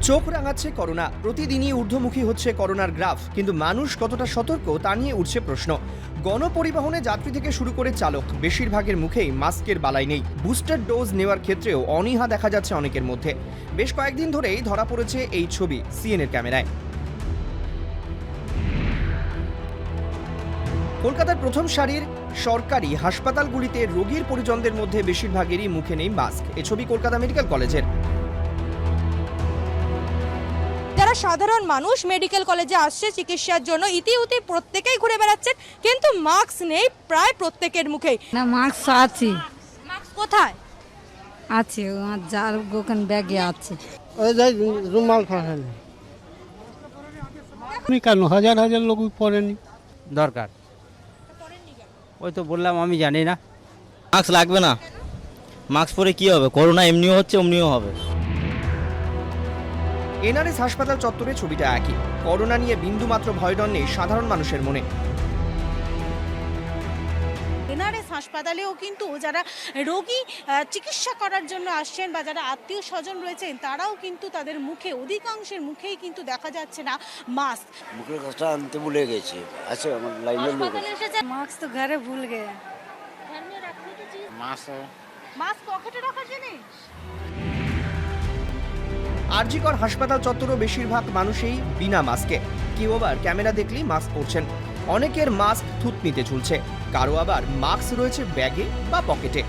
চোখ রাঙাচ্ছে করোনা, প্রতিদিনই ঊর্ধ্বমুখী হচ্ছে করোনার গ্রাফ, কিন্তু মানুষ কতটা সতর্ক তা নিয়ে উঠছে প্রশ্ন। গণপরিবহনে যাত্রী থেকে শুরু করে চালক বেশিরভাগের মুখেই মাস্কের বালাই নেই। বুস্টার ডোজ নেওয়ার ক্ষেত্রেও অনীহা দেখা যাচ্ছে অনেকের মধ্যে। বেশ কয়েকদিন ধরেই ধরা পড়েছে এই ছবি সিএনএর ক্যামেরায়। কলকাতার প্রথম সারির সরকারি হাসপাতালগুলিতে রোগীর পরিজনদের মধ্যে বেশিরভাগেরই মুখে নেই মাস্ক। এ ছবি কলকাতা মেডিকেল কলেজের। যারা সাধারণ মানুষ মেডিকেল কলেজে আসছে চিকিৎসার জন্য, ইতিউতি প্রত্যেকেই ঘুরে বেড়াচ্ছেন, কিন্তু মাস্ক নেই প্রায় প্রত্যেকের মুখেই। না, মাস্ক আছে। মাস্ক কোথায় আছে? আমার যার দোকান ব্যাগে আছে। ওই যে রুমাল ফাঁসানি কেন হাজার হাজার লোক পড়েনি দরকার। ওই তো বললাম, আমি জানি না। মাস্ক লাগবে না। মাস্ক পরে কি হবে? করোনা এমনিও হচ্ছে অমনিও হবে। এনআরএস হাসপাতাল চত্বরে ছবিটা একই। করোনা নিয়ে বিন্দুমাত্র ভয়ডর নেই সাধারণ মানুষের মনে। এনআরএস হাসপাতালেও কিন্তু যারা রোগী চিকিৎসা করার জন্য আসছেন বা যারা আত্মীয় স্বজন রয়েছেন, তারাও কিন্তু তাদের মুখে, অধিকাংশের মুখেই কিন্তু দেখা যাচ্ছে না মাস্ক। মুখের কাজটা আনতে ভুলে গেছি। আচ্ছা, আমার লাইনের লোক মাস্ক তো ঘরে ভুল গে। মাস্ক পকেটে রাখার জিনিস। আরজিকর হাসপাতাল চত্বরও বেশিরভাগ মানুষই বিনা মাস্কে। কেউ আবার ক্যামেরা দেখলেই মাস্ক পরছেন। অনেকের মাস্ক থুতনিতে ঝুলছে, কারো আবার মাস্ক রয়েছে ব্যাগে বা পকেটে।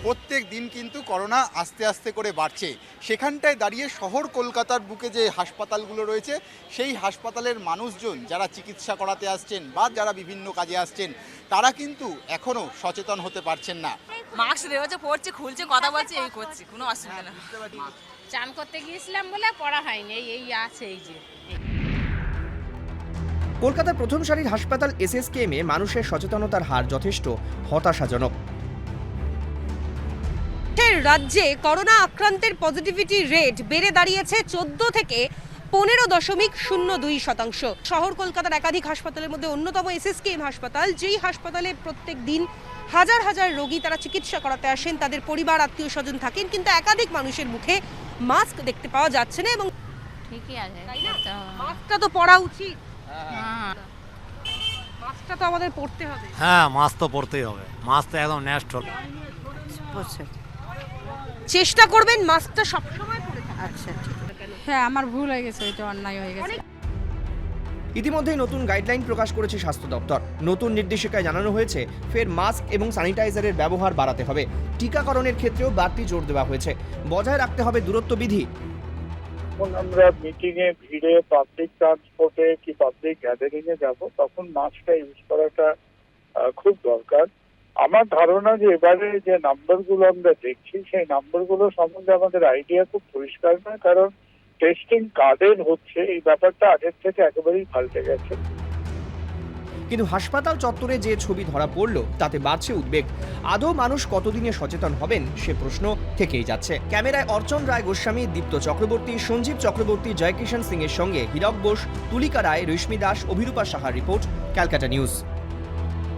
প্রত্যেক দিন কিন্তু করোনা আস্তে আস্তে করে বাড়ছে। সেখানটায় দাঁড়িয়ে শহর কলকাতার বুকে যে হাসপাতালগুলো রয়েছে, সেই হাসপাতালের মানুষজন যারা চিকিৎসা করাতে আসছেন বা যারা বিভিন্ন কাজে আসছেন, তারা কিন্তু এখনও সচেতন হতে পারছেন না। মাস্ক দেওয়া পড়ছে, খুলছে, কথা বলছে, এই করছে, কোনো অসুবিধা না। চান করতে গিয়েছিলাম বলে পড়া হয়নি, এই আছে এই যে। কলকাতার প্রথম সারির হাসপাতাল এসএসকেএমে মানুষের সচেতনতার হার যথেষ্ট হতাশাজনক। রাজ্যে করোনা আক্রান্তের পজিটিভিটি রেট বেড়ে দাঁড়িয়েছে 14 থেকে 15.02%। শহর কলকাতার একাধিক হাসপাতালের মধ্যে অন্যতম এসএসকেএম হাসপাতাল, যেই হাসপাতালে প্রত্যেক দিন হাজার হাজার রোগী তারা চিকিৎসা করাতে আসেন, তাদের পরিবার আত্মীয় স্বজন থাকেন, কিন্তু একাধিক মানুষের মুখে মাস্ক দেখতে পাওয়া যাচ্ছে না। এবং ঠিকই আছে, মাস্কটা তো পরা উচিত। মাস্কটা তো আমাদের পরতে হবে। হ্যাঁ, মাস্ক তো পরতেই হবে। মাস্ক তো একদম ন্যাস্ট। চেষ্টা করবেন মাস্কটা সবসময় পরে থাকার। আচ্ছা, হ্যাঁ, আমার ভুল হয়ে গেছে, এটা অন্যায় হয়ে গেছে। ইতিমধ্যেই নতুন গাইডলাইন প্রকাশ করেছে স্বাস্থ্য দপ্তর। নতুন নির্দেশিকায় জানানো হয়েছে ফের মাস্ক এবং স্যানিটাইজারের ব্যবহার বাড়াতে হবে। টিকাকরণের ক্ষেত্রেও বাড়তি জোর দেওয়া হয়েছে। বজায় রাখতে হবে দূরত্ব বিধি। আমরা মিটিং এ, ভিড়ে, পাবলিক ট্রান্সপোর্টে কি পাবলিক গ্যাদারিং এ যাব, তখন মাস্কটা ইউজ করাটা খুব দরকার। আমার ধারণা যে এবারে যে নাম্বারগুলো আমরা দেখছি, সেই নাম্বারগুলো সম্বন্ধে আমাদের আইডিয়া খুব পরিষ্কার নয়, কারণ টেস্টিং কাদের হচ্ছে এই ব্যাপারটা আগের থেকে একেবারেই পাল্টে গেছে। কিন্তু হাসপাতাল চত্বরে যে ছবি ধরা পড়ল, তাতে বাড়ছে উদ্বেগ। আদৌ মানুষ কতদিনে সচেতন হবেন সে প্রশ্ন থেকেই যাচ্ছে। ক্যামেরায় অর্চন রায় গোস্বামী, দীপ্ত চক্রবর্তী, সঞ্জীব চক্রবর্তী, জয়কিষণ সিং এর সঙ্গে হীরক বোস, তুলিকা রায়, রেশমি দাস, অভিরূপা সাহার রিপোর্ট, ক্যালকাটা নিউজ।